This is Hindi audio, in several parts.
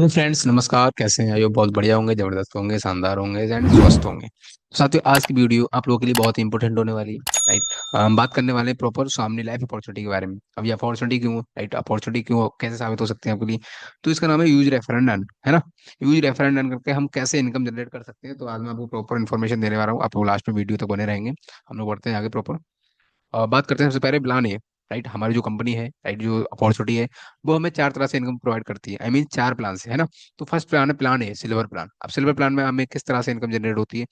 हेलो फ्रेंड्स, नमस्कार। कैसे हैं? आइए, बहुत बढ़िया होंगे, जबरदस्त होंगे, शानदार होंगे एंड स्वस्थ होंगे। तो साथियों, आज की वीडियो आप लोगों के लिए बहुत ही इंपॉर्टेंट होने वाली है। राइट। हम बात करने वाले हैं प्रॉपर सामने लाइफ अपॉर्चुनिटी के बारे में। अब ये अपॉर्चुनिटी क्यों, राइट, अपॉर्चुनिटी क्यों, कैसे साबित हो सकते हैं आपके लिए। तो इसका नाम है यूज रेफर एंड अर्न, है ना। यूज रेफर एंड अर्न करके हम कैसे इनकम जनरेट कर सकते हैं। तो आज मैं आपको प्रॉपर इन्फॉर्मेशन देने वाला हूँ। आप लोग लास्ट में वीडियो तक बने रहेंगे। हम लोग बढ़ते हैं आगे प्रॉपर। बात करते हैं सबसे पहले प्लान ए। राइट, हमारी जो कंपनी है, राइट, जो अपॉर्चुनिटी है, वो हमें चार तरह से इनकम प्रोवाइड करती है। आई मीन चार प्लान से, है ना। तो फर्स्ट प्लान है प्लान ए, सिल्वर प्लान। अब सिल्वर प्लान में हमें किस तरह से इनकम जनरेट होती है,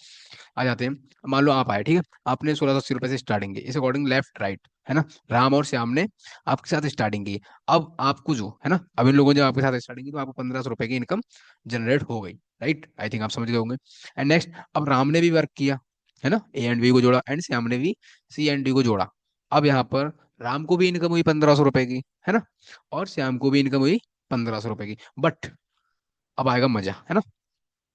आ जाते हैं। मान लो आप आए, ठीक है। आपने 1680 रुपए से स्टार्टिंग की, इस अकॉर्डिंग लेफ्ट राइट, है ना। राम और श्याम ने आपके साथ स्टार्टिंग की। अब आपको जो है ना, अब इन लोगों ने जब आपके साथ स्टार्टिंग की तो आपको 1500 रुपए की इनकम जनरेट हो गई। राइट, आई थिंक आप समझ गए होंगे। एंड नेक्स्ट, अब राम ने भी वर्क किया, है ना, ए एंड बी को जोड़ा, एंड श्याम ने भी सी एंड डी को जोड़ा। अब यहाँ पर राम को भी इनकम हुई 1500 रुपए की, है ना, और श्याम को भी इनकम हुई 1500 रुपए की। बट अब आएगा मजा, है ना।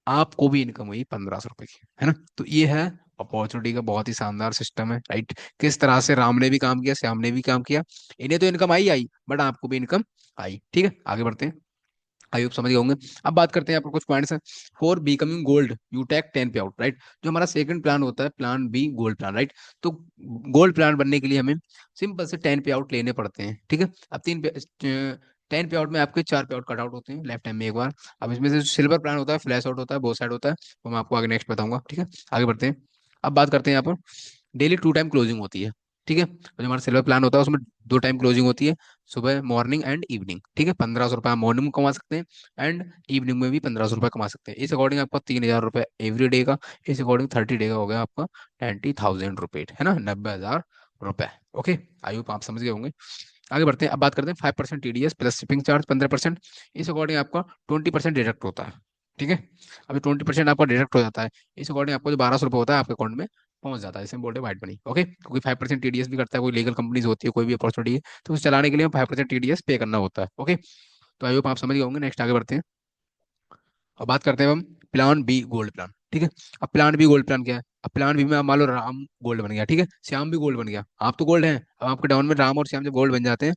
आपको भी इनकम हुई 1500 रुपए की, है ना। तो ये है अपॉर्चुनिटी का बहुत ही शानदार सिस्टम है। राइट, किस तरह से राम ने भी काम किया, श्याम ने भी काम किया, इन्हें तो इनकम आई आई, बट आपको भी इनकम आई। ठीक है, आगे बढ़ते हैं। आई होप समझ गए होंगे। अब बात करते हैं, आपको कुछ पॉइंट्स हैं। For becoming gold you take 10 pay out. Right, जो हमारा सेकंड प्लान होता है, plan B gold plan. Right, तो गोल्ड प्लान बनने के लिए हमें सिंपल से 10 पे आउट लेने पड़ते हैं। ठीक है, अब 10 पे आउट में आपके 4 पे आउट कट आउट होते हैं लेफ्ट हैंड में एक बार। अब इसमें से सिल्वर प्लान होता है, फ्लैश आउट होता है, बोथ साइड होता है, वो मैं आपको आगे नेक्स्ट बताऊंगा। ठीक है, आगे बढ़ते हैं। अब बात करते हैं, यहाँ पर डेली 2 टाइम क्लोजिंग होती है। ठीक है, जो हमारा सिल्वर प्लान होता है उसमें 2 टाइम क्लोजिंग होती है, सुबह मॉर्निंग एंड इवनिंग। ठीक है, 1500 रुपये आप मॉर्निंग में कमा सकते हैं, एंड इवनिंग में भी 1500 रुपये कमा सकते हैं। इस अकॉर्डिंग आपका 3000 रुपये एवरी डे का, इस अकॉर्डिंग 30 डे का हो गया आपका 20,000 रुपये, है ना, 90,000 रुपये। ओके, आई होप आप समझ गए होंगे। आगे बढ़ते हैं। अब बात करते हैं 5% टीडीएस प्लस शिपिंग चार्ज 15%। इस अकॉर्डिंग आपका 20% डिडक्ट होता है। ठीक है, अभी 20% आपका डिडक्ट हो जाता है। इस अकॉर्डिंग आपको जो 1200 रुपये होता है आपके अकाउंट में पहुंच जाता है। इसे हम बोलते हैं वाइट मनी। ओके, क्योंकि 5% टीडीएस भी करता है, कोई लीगल कंपनीज होती है, कोई भी अपॉर्चुनिटी है, तो उसे चलाने के लिए 5% टीडीएस पे करना होता है। ओके, तो आई होप आप समझ गए होंगे। नेक्स्ट आगे बढ़ते हैं। अब बात करते हैं हम प्लान बी गोल्ड प्लान। ठीक है, अब प्लान बी गोल्ड प्लान क्या है। अब प्लान बी में आप मान लो राम गोल्ड बन गया, ठीक है, श्याम भी गोल्ड बन गया, आप तो गोल्ड हैं। अब आपके डाउन में राम और श्याम जब गोल्ड बन जाते हैं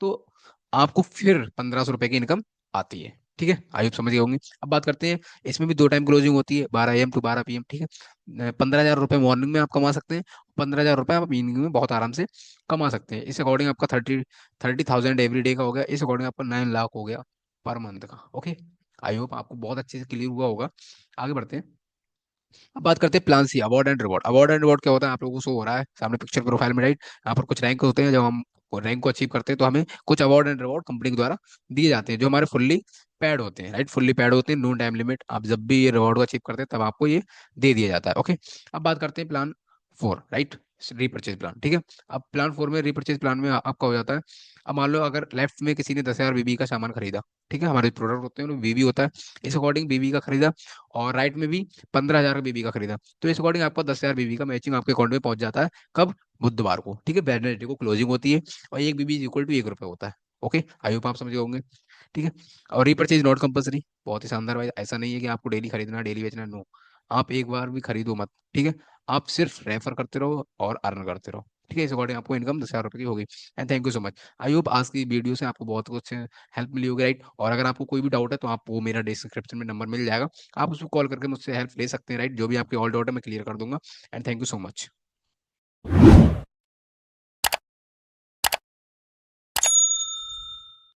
तो आपको फिर 1500 रुपए की इनकम आती है। ठीक है, आई होप समझ गए होंगे। अब बात करते हैं, इसमें भी 2 टाइम क्लोजिंग होती है, 12 AM टू 12 PM। ठीक है, 15,000 रुपये मॉर्निंग में आप कमा सकते हैं, 15,000 रुपये आप इवनिंग में बहुत आराम से कमा सकते हैं। इस अकॉर्डिंग आपका 30,000 एवरी डे का हो गया, इस अकॉर्डिंग आपका 9 लाख हो गया पर मंथ का। ओके, आई होप आपको बहुत अच्छे से क्लियर हुआ होगा। आगे बढ़ते हैं। अब बात करते हैं plan C, award and reward. Award and reward क्या होता है, आप लोगों को शो हो रहा है सामने पिक्चर प्रोफाइल में। राइट, यहाँ पर कुछ रैंक होते हैं, जब हम रैंक को अचीव करते हैं तो हमें कुछ अवार्ड एंड रिवॉर्ड कंपनी के द्वारा दिए जाते हैं, जो हमारे फुल्ली पैड होते हैं। राइट, फुल्ली पैड होते हैं, नो टाइम लिमिट। आप जब भी ये रिवॉर्ड को अचीव करते हैं तब आपको ये दे दिया जाता है। ओके, अब बात करते हैं plan four. Right, repurchase plan. ठीक है, अब प्लान फोर में, रीपरचेज प्लान में आपका हो जाता है। अब मान लो अगर लेफ्ट में किसी ने 10,000 बीबी का सामान खरीदा, ठीक है, हमारे प्रोडक्ट होते हैं बीबी होता है, इस अकॉर्डिंग बीबी का खरीदा, और राइट में भी 15,000 का बीबी का खरीदा, तो इस अकॉर्डिंग आपका 10,000 बीबी का मैचिंग आपके अकाउंट में पहुंच जाता है। कब? बुधवार को। ठीक है, वेडनेसडे को क्लोजिंग होती है, और एक बीबी इज इक्वल टू 1 रुपये होता है। ओके, आई होप आप समझ गए होंगे। ठीक है, और रीपरचेज नॉट कंपलसरी, बहुत ही शानदार भाई। ऐसा नहीं है कि आपको डेली खरीदना, डेली बेचना, नो। आप एक बार भी खरीदो मत। ठीक है, आप सिर्फ रेफर करते रहो और अर्न करते रहो। ठीक है, इस अकॉर्डिंग आपको इनकम 10,000 रुपये की होगी। And thank you so much. I hope आज की वीडियो से आपको बहुत कुछ हेल्प मिली होगी। राइट, और अगर आपको कोई भी डाउट है तो आप वो मेरा डिस्क्रिप्शन में नंबर मिल जाएगा, आप उसको कॉल करके मुझसे हेल्प ले सकते हैं। राइट, जो भी आपके ऑल डाउट है मैं क्लियर कर दूंगा। And thank you so much.